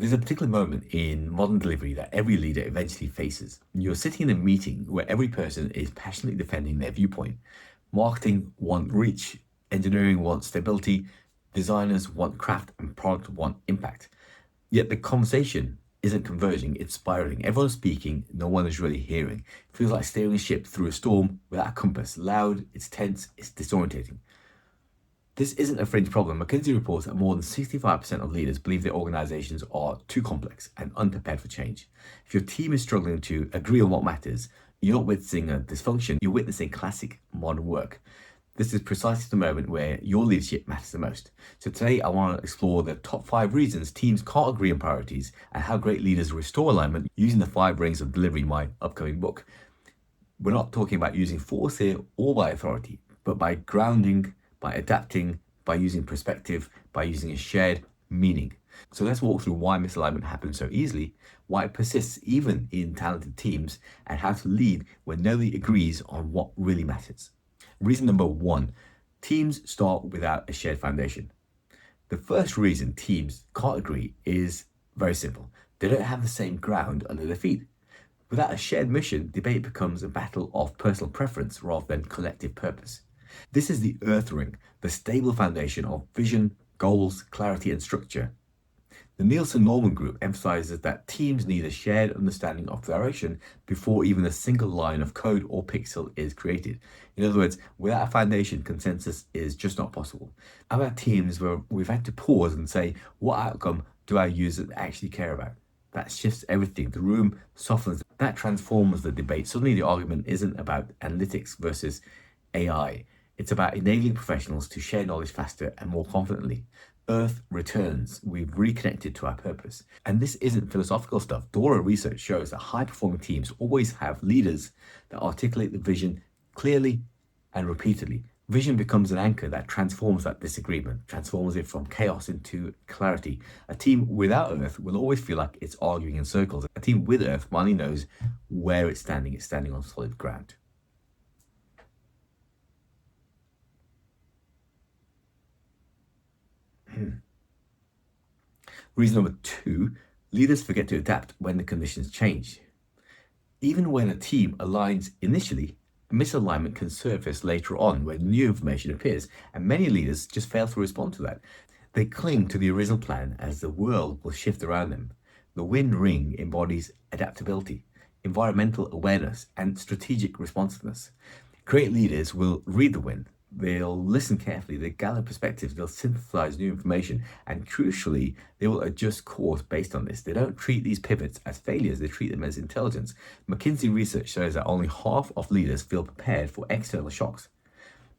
There's a particular moment in modern delivery that every leader eventually faces. You're sitting in a meeting where every person is passionately defending their viewpoint. Marketing want reach, engineering wants stability, designers want craft, and product want impact. Yet the conversation isn't converging, it's spiraling. Everyone's speaking, no one is really hearing. It feels like steering a ship through a storm without a compass. Loud, it's tense, it's disorientating. This isn't a fringe problem. McKinsey reports that more than 65% of leaders believe their organizations are too complex and unprepared for change. If your team is struggling to agree on what matters, you're not witnessing a dysfunction, you're witnessing classic modern work. This is precisely the moment where your leadership matters the most. So today I want to explore the top 5 reasons teams can't agree on priorities and how great leaders restore alignment using the 5 rings of delivery, my upcoming book. We're not talking about using force here or by authority, but by grounding, by adapting, by using perspective, by using a shared meaning. So let's walk through why misalignment happens so easily, why it persists even in talented teams, and how to lead when nobody agrees on what really matters. Reason number 1, teams start without a shared foundation. The first reason teams can't agree is very simple. They don't have the same ground under their feet. Without a shared mission, debate becomes a battle of personal preference rather than collective purpose. This is the earth ring, the stable foundation of vision, goals, clarity, and structure. The Nielsen Norman Group emphasizes that teams need a shared understanding of direction before even a single line of code or pixel is created. In other words, without a foundation, consensus is just not possible. I've had teams where we've had to pause and say, what outcome do our users actually care about? That shifts everything. The room softens. That transforms the debate. Suddenly the argument isn't about analytics versus AI. It's about enabling professionals to share knowledge faster and more confidently. Earth returns. We've reconnected to our purpose. And this isn't philosophical stuff. Dora research shows that high-performing teams always have leaders that articulate the vision clearly and repeatedly. Vision becomes an anchor that transforms that disagreement, transforms it from chaos into clarity. A team without Earth will always feel like it's arguing in circles. A team with Earth finally knows where it's standing on solid ground. Reason number 2, leaders forget to adapt when the conditions change. Even when a team aligns initially, misalignment can surface later on when new information appears, and many leaders just fail to respond to that. They cling to the original plan as the world will shift around them. The wind ring embodies adaptability, environmental awareness, and strategic responsiveness. Great leaders will read the wind. They'll listen carefully, they'll gather perspectives, they'll synthesize new information, and crucially, they will adjust course based on this. They don't treat these pivots as failures, they treat them as intelligence. McKinsey research shows that only half of leaders feel prepared for external shocks.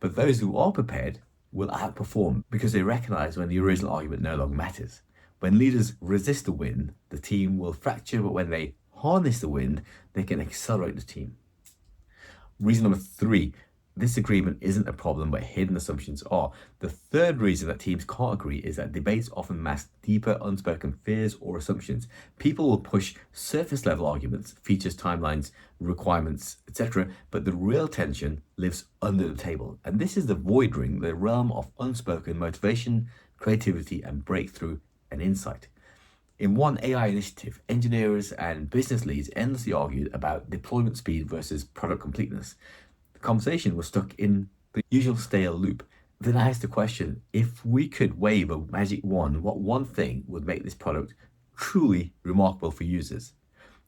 But those who are prepared will outperform because they recognize when the original argument no longer matters. When leaders resist the wind, the team will fracture, but when they harness the wind, they can accelerate the team. Reason number 3, disagreement isn't a problem, but hidden assumptions are. The third reason that teams can't agree is that debates often mask deeper unspoken fears or assumptions. People will push surface level arguments, features, timelines, requirements, etc., but the real tension lives under the table. And this is the void ring, the realm of unspoken motivation, creativity, and breakthrough and insight. In one AI initiative, engineers and business leads endlessly argued about deployment speed versus product completeness. Conversation was stuck in the usual stale loop. Then I asked the question, if we could wave a magic wand, what one thing would make this product truly remarkable for users?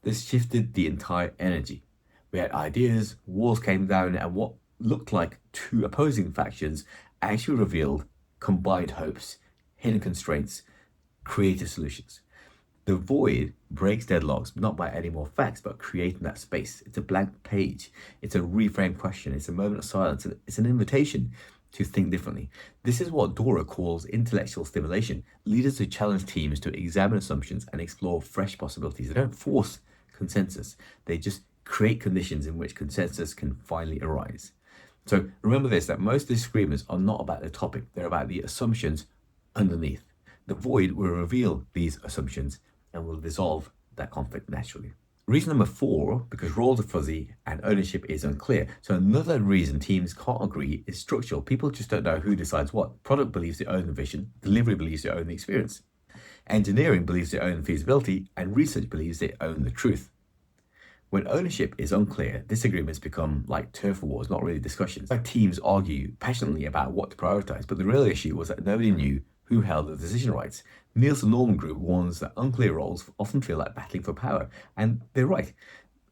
This shifted the entire energy. We had ideas, walls came down, and what looked like 2 opposing factions actually revealed combined hopes, hidden constraints, creative solutions. The void breaks deadlocks, not by adding more facts, but creating that space. It's a blank page. It's a reframed question. It's a moment of silence. It's an invitation to think differently. This is what Dora calls intellectual stimulation. Leaders who challenge teams to examine assumptions and explore fresh possibilities. They don't force consensus. They just create conditions in which consensus can finally arise. So remember this, that most disagreements are not about the topic. They're about the assumptions underneath. The void will reveal these assumptions and will dissolve that conflict naturally. Reason number 4, because roles are fuzzy and ownership is unclear. So another reason teams can't agree is structural. People just don't know who decides what. Product believes they own the vision. Delivery believes they own the experience. Engineering believes they own feasibility, and research believes they own the truth. When ownership is unclear, disagreements become like turf wars, not really discussions. Like teams argue passionately about what to prioritize, but the real issue was that nobody knew who held the decision rights. Nielsen Norman Group warns that unclear roles often feel like battling for power, and they're right.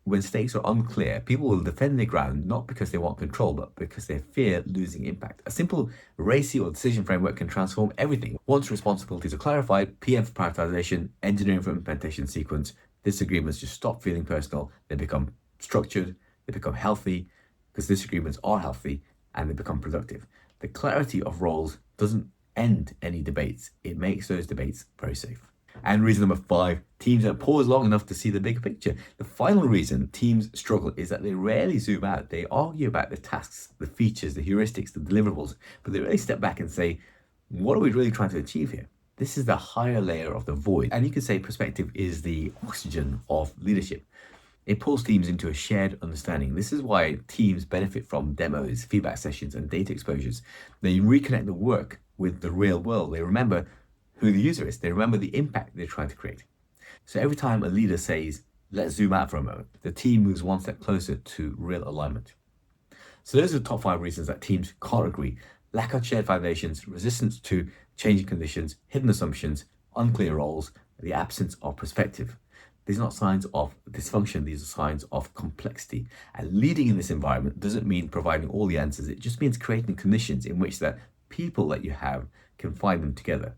When stakes are unclear, people will defend their ground not because they want control, but because they fear losing impact. A simple ratio or decision framework can transform everything. Once responsibilities are clarified, PM for prioritization, engineering for implementation sequence, disagreements just stop feeling personal. They become structured, they become healthy, because disagreements are healthy, and they become productive. The clarity of roles doesn't end any debates, it makes those debates very safe. And reason number 5, teams don't pause long enough to see the big picture. The final reason teams struggle is that they rarely zoom out. They argue about the tasks, the features, the heuristics, the deliverables, but they really step back and say, what are we really trying to achieve here? This is the higher layer of the void. And you could say perspective is the oxygen of leadership. It pulls teams into a shared understanding. This is why teams benefit from demos, feedback sessions, and data exposures. They reconnect the work with the real world. They remember who the user is. They remember the impact they're trying to create. So every time a leader says, let's zoom out for a moment, the team moves one step closer to real alignment. So those are the top 5 reasons that teams can't agree. Lack of shared foundations, resistance to changing conditions, hidden assumptions, unclear roles, the absence of perspective. These are not signs of dysfunction, these are signs of complexity. And leading in this environment doesn't mean providing all the answers, it just means creating conditions in which the people that you have can find them together.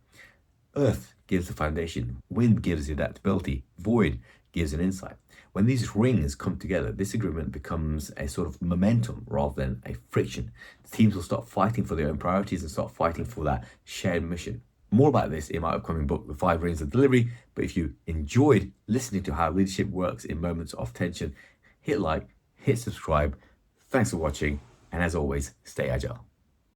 Earth gives the foundation, wind gives the adaptability, void gives an insight. When these rings come together, disagreement becomes a sort of momentum rather than a friction. The teams will stop fighting for their own priorities and start fighting for that shared mission. More about this in my upcoming book, The 5 Rings of Delivery. But if you enjoyed listening to how leadership works in moments of tension, hit like, hit subscribe. Thanks for watching, and as always, stay agile.